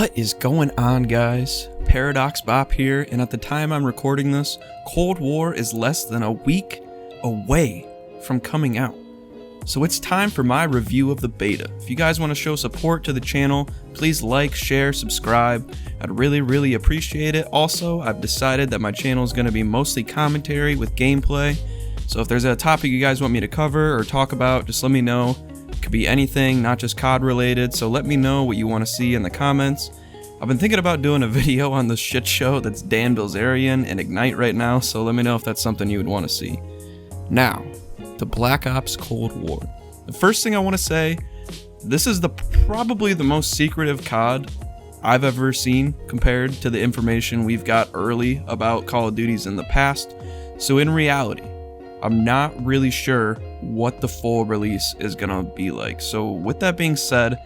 What is going on, guys? Paradox Bop here, and at the time I'm recording this, Cold War is less than a week away from coming out. So it's time for my review of the beta. If you guys want to show support to the channel, please like, share, subscribe. I'd really appreciate it. Also, I've decided that my channel is going to be mostly commentary with gameplay. So if there's a topic you guys want me to cover or talk about, just let me know. It could be anything, not just COD related, so let me know what you want to see in the comments. I've been thinking about doing a video on the shit show that's Dan Bilzerian and Ignite right now, so let me know if that's something you would want to see. Now, to Black Ops Cold War. The first thing I want to say, this is probably the most secretive COD I've ever seen compared to the information we've got early about Call of Duties in the past. So in reality, I'm not really sure what the full release is gonna be like. So with that being said,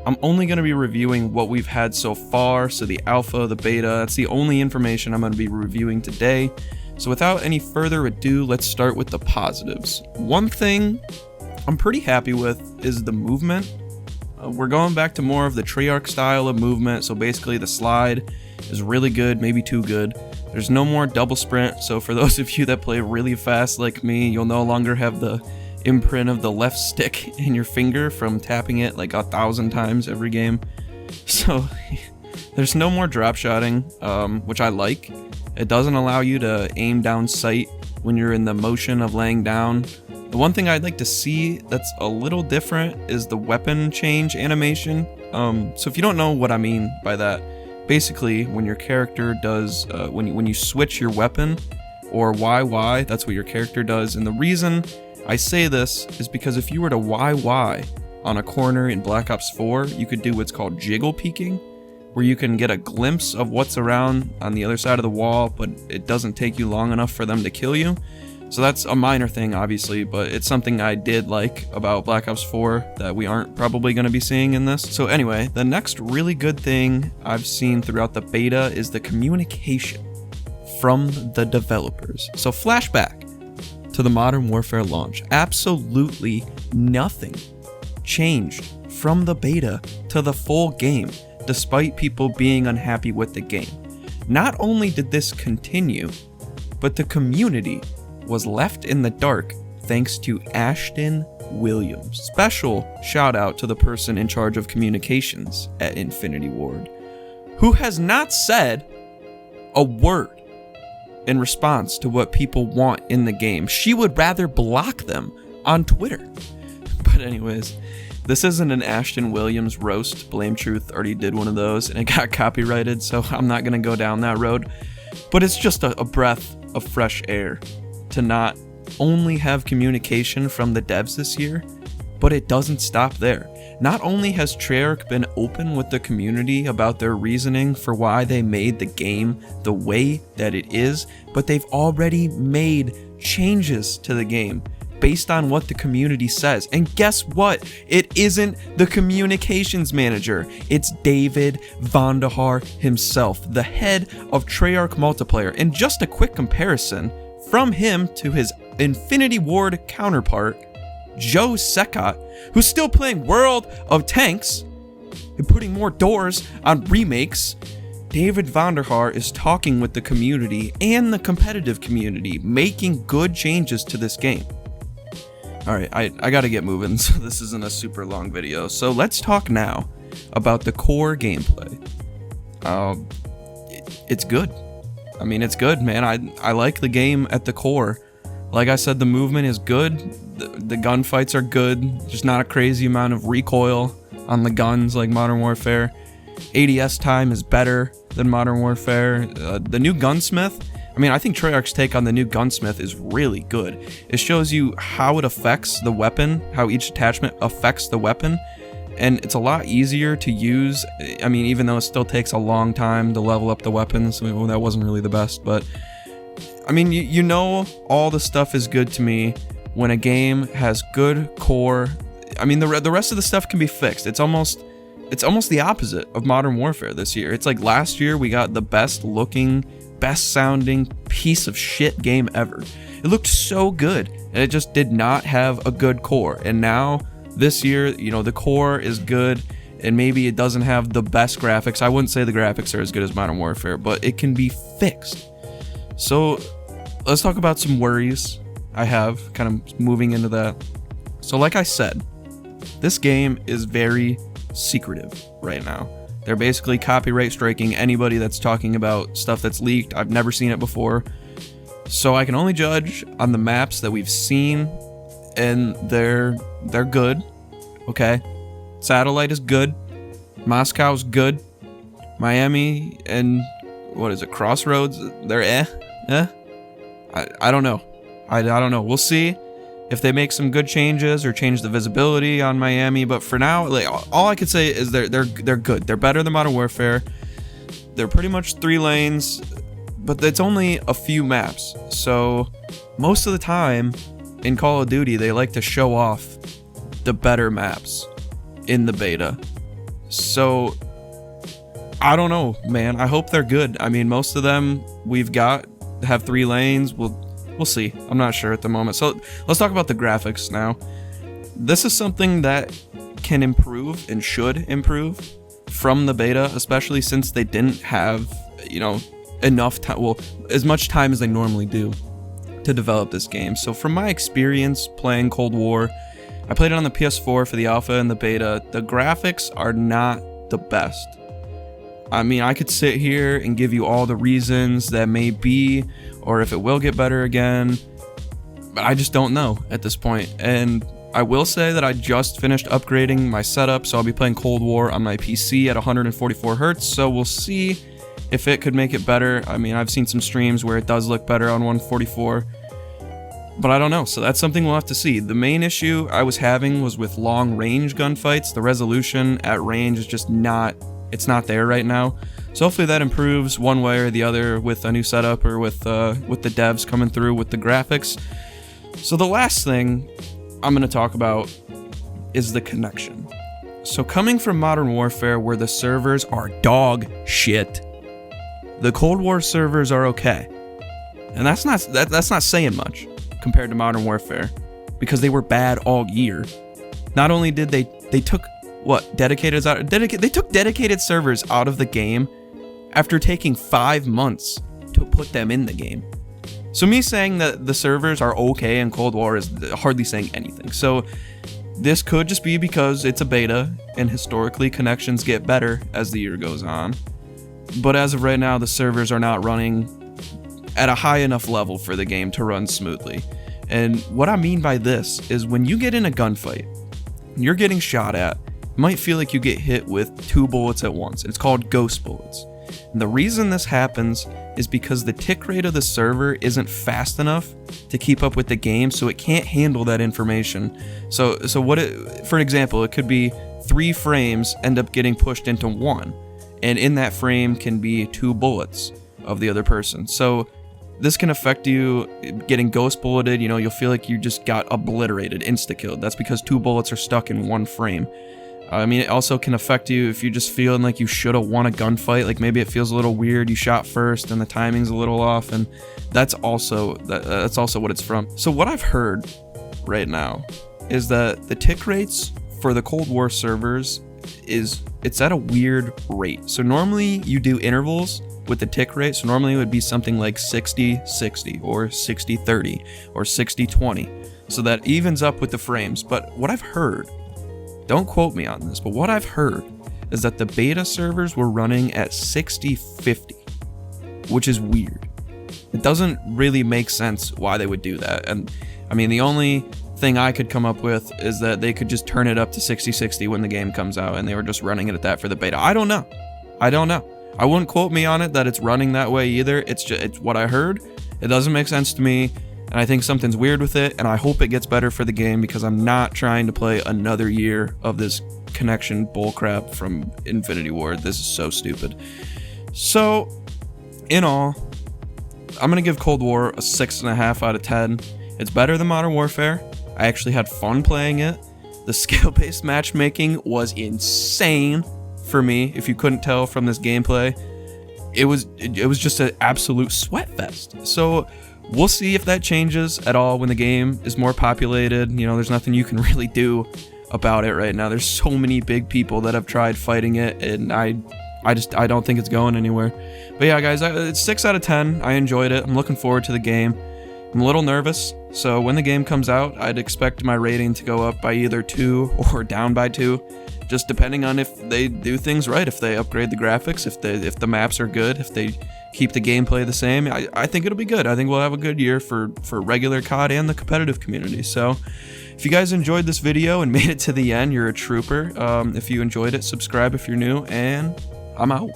I'm only gonna be reviewing what we've had so far. So the alpha, the beta, that's the only information I'm gonna be reviewing today. So without any further ado, let's start with the positives. One thing I'm pretty happy with is the movement. We're going back to more of the Treyarch style of movement. So basically the slide is really good, maybe too good. There's no more double sprint, so for those of you that play really fast like me, you'll no longer have the imprint of the left stick in your finger from tapping it like 1,000 times every game. So there's no more drop shotting, which I like. It doesn't allow you to aim down sight when you're in the motion of laying down. The one thing I'd like to see that's a little different is the weapon change animation. So if you don't know what I mean by that, basically, when your character does, when you switch your weapon, or YY, that's what your character does. And the reason I say this is because if you were to YY on a corner in Black Ops 4, you could do what's called jiggle peeking, where you can get a glimpse of what's around on the other side of the wall, but it doesn't take you long enough for them to kill you. So that's a minor thing, obviously, but it's something I did like about Black Ops 4 that we aren't probably going to be seeing in this. So anyway, the next really good thing I've seen throughout the beta is the communication from the developers. So flashback to the Modern Warfare launch. Absolutely nothing changed from the beta to the full game, despite people being unhappy with the game. Not only did this continue, but the community was left in the dark thanks to Ashton Williams. Special shout out to the person in charge of communications at Infinity Ward, who has not said a word in response to what people want in the game. She would rather block them on Twitter. But anyways, this isn't an Ashton Williams roast. Blame Truth already did one of those and it got copyrighted, so I'm not gonna go down that road. But it's just a breath of fresh air to not only have communication from the devs this year, but it doesn't stop there. Not only has Treyarch been open with the community about their reasoning for why they made the game the way that it is, but they've already made changes to the game based on what the community says. And guess what? It isn't the communications manager. It's David Vonderhaar himself, the head of Treyarch Multiplayer. And just a quick comparison from him to his Infinity Ward counterpart, Joe Secott, who's still playing World of Tanks and putting more doors on remakes. David Vonderhaar is talking with the community and the competitive community, making good changes to this game. Alright, I gotta get moving, so this isn't a super long video. So let's talk now about the core gameplay. It's good. I mean, it's good, man. I like the game at the core. Like I said, the movement is good. The gunfights are good. Just not a crazy amount of recoil on the guns like Modern Warfare. ADS time is better than Modern Warfare. The new gunsmith, I mean, I think Treyarch's take on the new gunsmith is really good. It shows you how it affects the weapon, how each attachment affects the weapon. And it's a lot easier to use. I mean, even though it still takes a long time to level up the weapons, well, that wasn't really the best, but I mean, you know, all the stuff is good to me when a game has good core. I mean, the rest of the stuff can be fixed. It's almost the opposite of Modern Warfare this year. It's like last year we got the best looking, best sounding piece of shit game ever. It looked so good, and it just did not have a good core. And now this year, you know, the core is good. and maybe it doesn't have the best graphics. I wouldn't say the graphics are as good as Modern Warfare, but it can be fixed. So let's talk about some worries I have, kind of moving into that. So like I said, this game is very secretive right now. They're basically copyright striking anybody that's talking about stuff that's leaked. I've never seen it before. So I can only judge on the maps that we've seen, and they're good. Okay? Satellite is good. Moscow's good. Miami and what is it? Crossroads, they're I don't know. I don't know. We'll see if they make some good changes or change the visibility on Miami, but for now, like, all I could say is they're good. They're better than Modern Warfare. They're pretty much 3 lanes, but it's only a few maps. So most of the time in Call of Duty, they like to show off the better maps in the beta. So I don't know, man. I hope they're good. I mean, most of them we've got have 3 lanes. We'll see. I'm not sure at the moment. So let's talk about the graphics now. This is something that can improve and should improve from the beta, especially since they didn't have, enough time, well, as much time as they normally do to develop this game. So from my experience playing Cold War, I played it on the PS4 for the alpha and the beta. The graphics are not the best. I mean, I could sit here and give you all the reasons that may be, or if it will get better again, but I just don't know at this point. And I will say that I just finished upgrading my setup, so I'll be playing Cold War on my PC at 144 hertz, so we'll see if it could make it better. I mean, I've seen some streams where it does look better on 144, but I don't know, so that's something we'll have to see. The main issue I was having was with long range gunfights. The resolution at range is just not there right now. So hopefully that improves one way or the other with a new setup or with the devs coming through with the graphics. So the last thing I'm going to talk about is the connection. So coming from Modern Warfare, where the servers are dog shit, the Cold War servers are okay. And that's not saying much compared to Modern Warfare, because they were bad all year. Not only did they took dedicated servers out of the game after taking 5 months to put them in the game. So me saying that the servers are okay in Cold War is hardly saying anything. So this could just be because it's a beta and historically connections get better as the year goes on. But as of right now, the servers are not running at a high enough level for the game to run smoothly. And what I mean by this is when you get in a gunfight, you're getting shot at, you might feel like you get hit with 2 bullets at once. It's called ghost bullets. And the reason this happens is because the tick rate of the server isn't fast enough to keep up with the game, so it can't handle that information. So for example, it could be 3 frames end up getting pushed into 1, and in that frame can be 2 bullets of the other person. So this can affect you getting ghost bulleted. You'll feel like you just got obliterated, insta-killed. That's because 2 bullets are stuck in 1 frame. I mean, it also can affect you if you're just feeling like you should have won a gunfight. Like maybe it feels a little weird. You shot first and the timing's a little off, and that's also what it's from. So what I've heard right now is that the tick rates for the Cold War servers it's at a weird rate. So normally you do intervals with the tick rate. So normally it would be something like 60-60 or 60-30 or 60-20. So that evens up with the frames. But what I've heard, don't quote me on this, but what I've heard is that the beta servers were running at 60-50, which is weird. It doesn't really make sense why they would do that. And I mean, the only thing I could come up with is that they could just turn it up to 60-60 when the game comes out, and they were just running it at that for the beta. I don't know. I wouldn't quote me on it that it's running that way either. It's what I heard. It doesn't make sense to me. And I think something's weird with it, and I hope it gets better for the game, because I'm not trying to play another year of this connection bullcrap from Infinity Ward. This is so stupid. So, in all, I'm going to give Cold War a 6.5 out of 10. It's better than Modern Warfare. I actually had fun playing it. The skill-based matchmaking was insane for me, if you couldn't tell from this gameplay. It was just an absolute sweat fest. So we'll see if that changes at all when the game is more populated. There's nothing you can really do about it right now. There's so many big people that have tried fighting it, and I don't think it's going anywhere. But yeah, guys, it's 6 out of 10. I enjoyed it. I'm looking forward to the game. I'm a little nervous, so when the game comes out, I'd expect my rating to go up by either 2 or down by 2, just depending on if they do things right, if they upgrade the graphics, if the maps are good, if they keep the gameplay the same. I think it'll be good. I think we'll have a good year for regular COD and the competitive community. So if you guys enjoyed this video and made it to the end, you're a trooper. If you enjoyed it, subscribe if you're new, and I'm out.